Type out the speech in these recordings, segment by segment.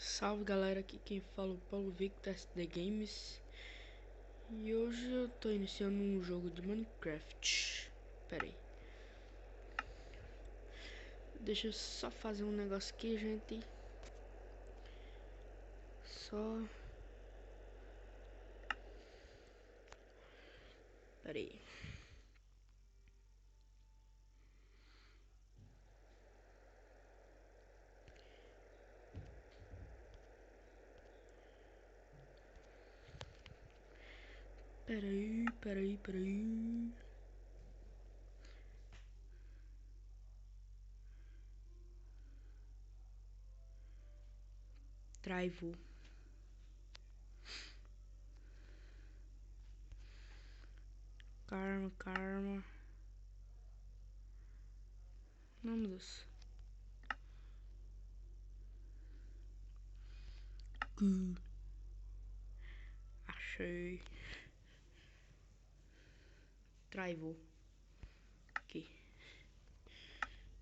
Salve galera, aqui quem fala é o Paulo Victor SD Games. E hoje eu tô iniciando um jogo de Minecraft. Pera aí, deixa eu só fazer um negócio aqui, gente. Só pera aí. Pera aí. Travou. Calma. Não, meu Deus. Achei. Travou. Aqui.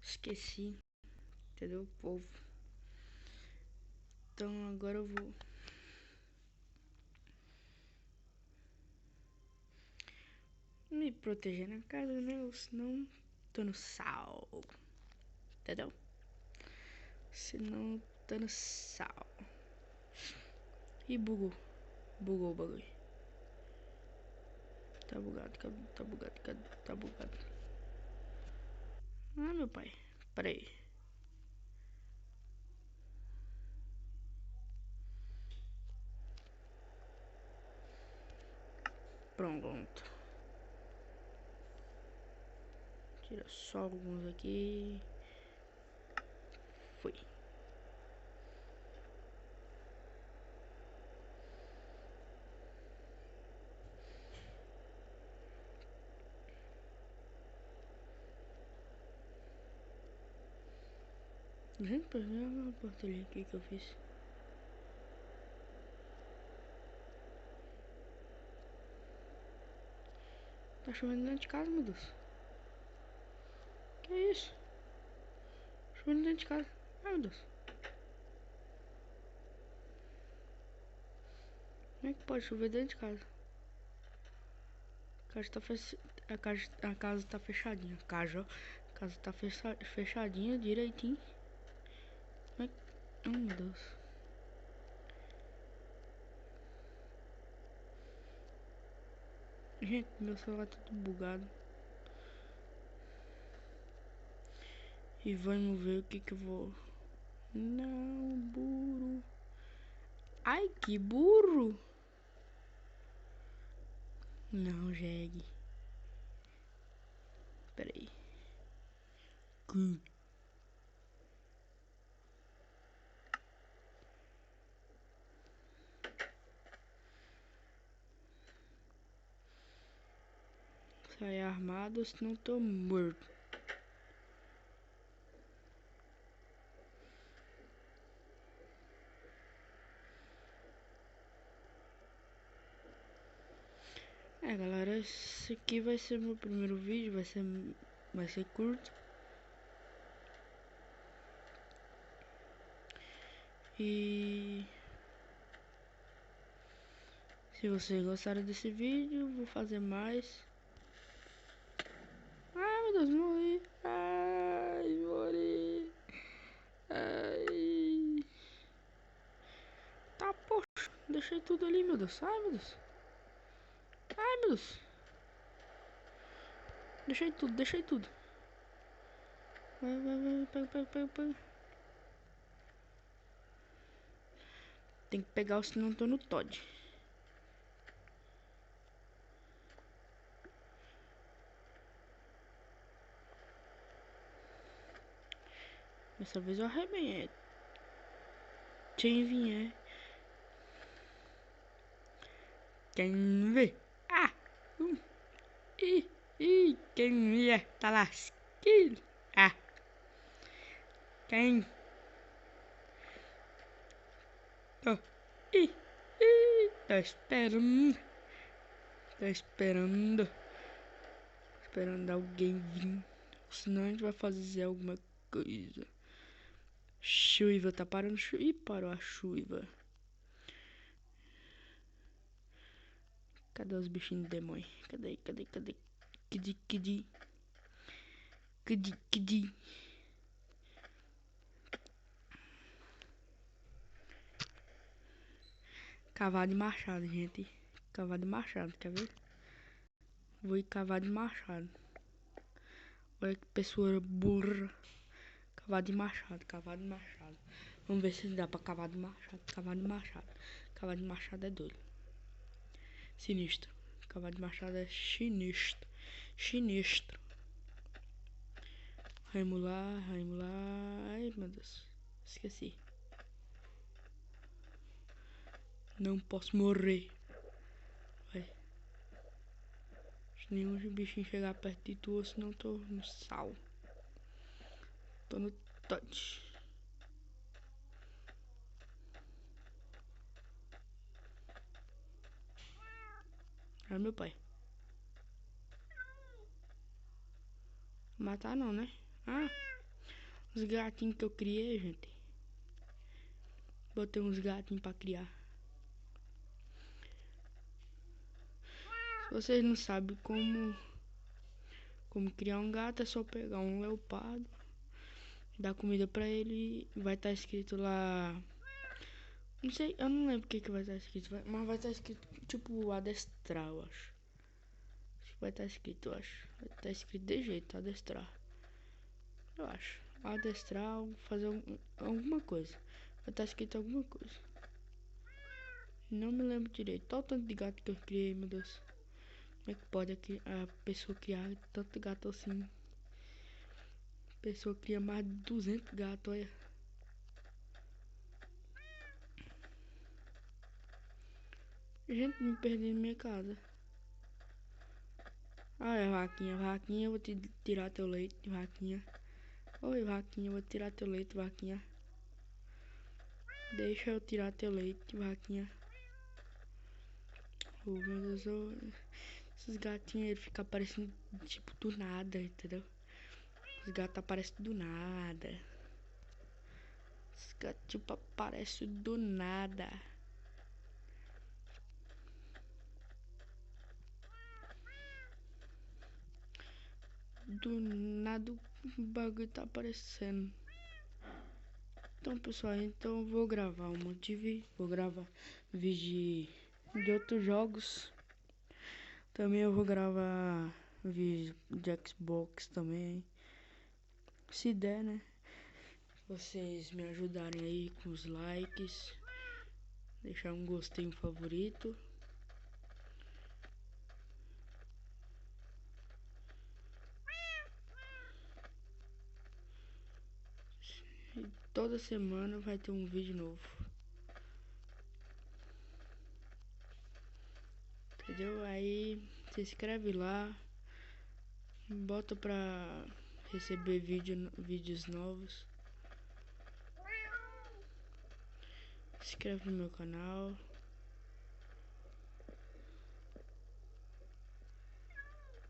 Esqueci. Entendeu, povo? Então agora eu vou me proteger na casa, né? Ou senão tô no sal. Entendeu? Senão tô no sal. Ih, bugou. Bugou o bagulho. Tá bugado. Ah, meu pai. Pera aí. Pronto. Tira só alguns aqui. Foi. Gente, perdi a portaria aqui que eu fiz. Tá chovendo dentro de casa, meu Deus. Que isso? Chovendo dentro de casa. Ai, meu Deus. Como é que pode chover dentro de casa? A casa tá fechadinha. A casa tá fechadinha direitinho. Como é que... Oh, meu Deus. Gente, meu celular tá tudo bugado. E vamos ver o que eu vou... Não, burro. Ai, que burro. Não, jegue. Pera aí. Sai armado, senão tô morto. É, galera, esse aqui vai ser meu primeiro vídeo, vai ser curto. E se vocês gostaram desse vídeo, vou fazer mais. Ai, meu Deus, morri. Ai, morri. Ai. Tá, poxa, deixei tudo ali, meu Deus. Ai, meu Deus. Ai, meu Deus. Deixei tudo. Vai, pega. Tem que pegar o senão eu tô no Todd. Dessa vez eu arrebento. Quem vier. Quem vê? Ah! Quem vier tá lasquinho. Ah! Quem? Tô. Tô esperando. Tô esperando. Esperando alguém vir. Senão a gente vai fazer alguma coisa. Chuva, tá parando chuva. Ih, parou a chuva. Cadê os bichinhos do demônio? Cadê? Kidi. Cavalo e machado, gente. Cavalo e machado, quer ver? Vou ir cavalo e machado. Olha que pessoa burra. Cavalo e machado, cavalo e machado. Vamos ver se dá pra cavalo e machado. Cavalo e machado. Cavalo e machado é doido. Sinistro. Cavalo de machado é sinistro. Sinistro. Vamos lá. Ai, meu Deus. Esqueci. Não posso morrer. Vai. Se nenhum bichinho chegar perto de tu, senão tô no sal. Tô no touch. Ai, meu pai. Matar não, né? Ah, os gatinhos que eu criei, gente. Botei uns gatinhos pra criar. Se vocês não sabem como criar um gato, é só pegar um leopardo, dar comida pra ele e vai estar escrito lá. Não sei, eu não lembro o que vai estar escrito, mas vai estar escrito tipo adestrar, eu acho. Acho que vai estar escrito, eu acho. Vai estar escrito de jeito, adestrar. Eu acho. Adestrar ou fazer alguma coisa. Vai estar escrito alguma coisa. Não me lembro direito. Olha o tanto de gato que eu criei, meu Deus. Como é que pode a pessoa criar tanto gato assim? A pessoa cria mais de 200 gatos, olha. Gente, me perdi na minha casa. Ah, é vaquinha. Vaquinha, eu vou te tirar teu leite, vaquinha. Oi, vaquinha, eu vou tirar teu leite, vaquinha. Deixa eu tirar teu leite, vaquinha. Oh, meu Deus, esses gatinhos eles ficam aparecendo tipo do nada, entendeu? Os gatos aparecem do nada. Os gatos tipo aparecem do nada. Do nada o bagulho tá aparecendo. Então, pessoal, então eu vou gravar um monte de vídeo. Vou gravar vídeo de outros jogos. Também eu vou gravar vídeo de Xbox também. Se der, né? Vocês me ajudarem aí com os likes. Deixar um gostei, um favorito. E toda semana vai ter um vídeo novo. Entendeu? Aí se inscreve lá. Bota pra receber vídeos novos. Se inscreve no meu canal.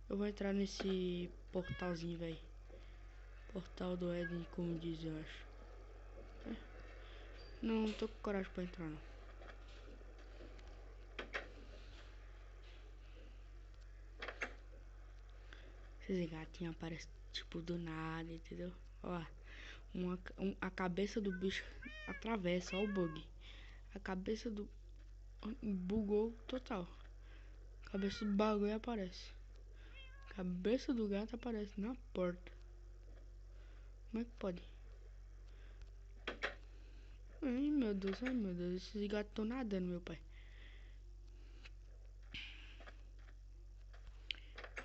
Eu vou entrar nesse portalzinho, velho. Portal do Eden, como diz, eu acho. Não tô com coragem pra entrar, não. Esses gatinhos aparecem tipo do nada, entendeu? Ó, a cabeça do bicho atravessa, ó o bug. A cabeça do... Bugou total. A cabeça do bagulho aparece. A cabeça do gato aparece na porta. Como é que pode? Ai, meu Deus, ai, meu Deus. Esses gatos estão nadando, meu pai.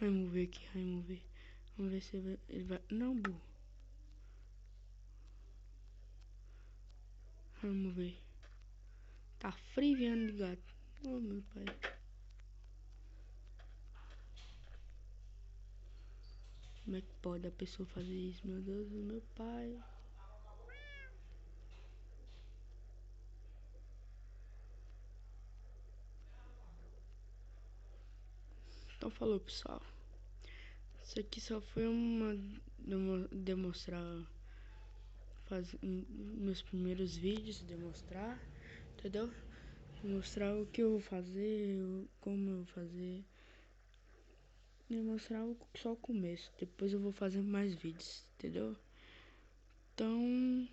Vamos ver aqui, vamos ver. Vamos ver se ele vai... Não, burro. Vamos ver. Tá friviando de gato. Oh, meu pai. Como é que pode a pessoa fazer isso? Meu Deus, meu pai. Então falou, pessoal. Isso aqui só foi uma demonstrar fazer meus primeiros vídeos, demonstrar, entendeu? Mostrar o que eu vou fazer, como eu vou fazer. E mostrar só o começo. Depois eu vou fazer mais vídeos, entendeu? Então,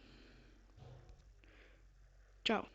tchau.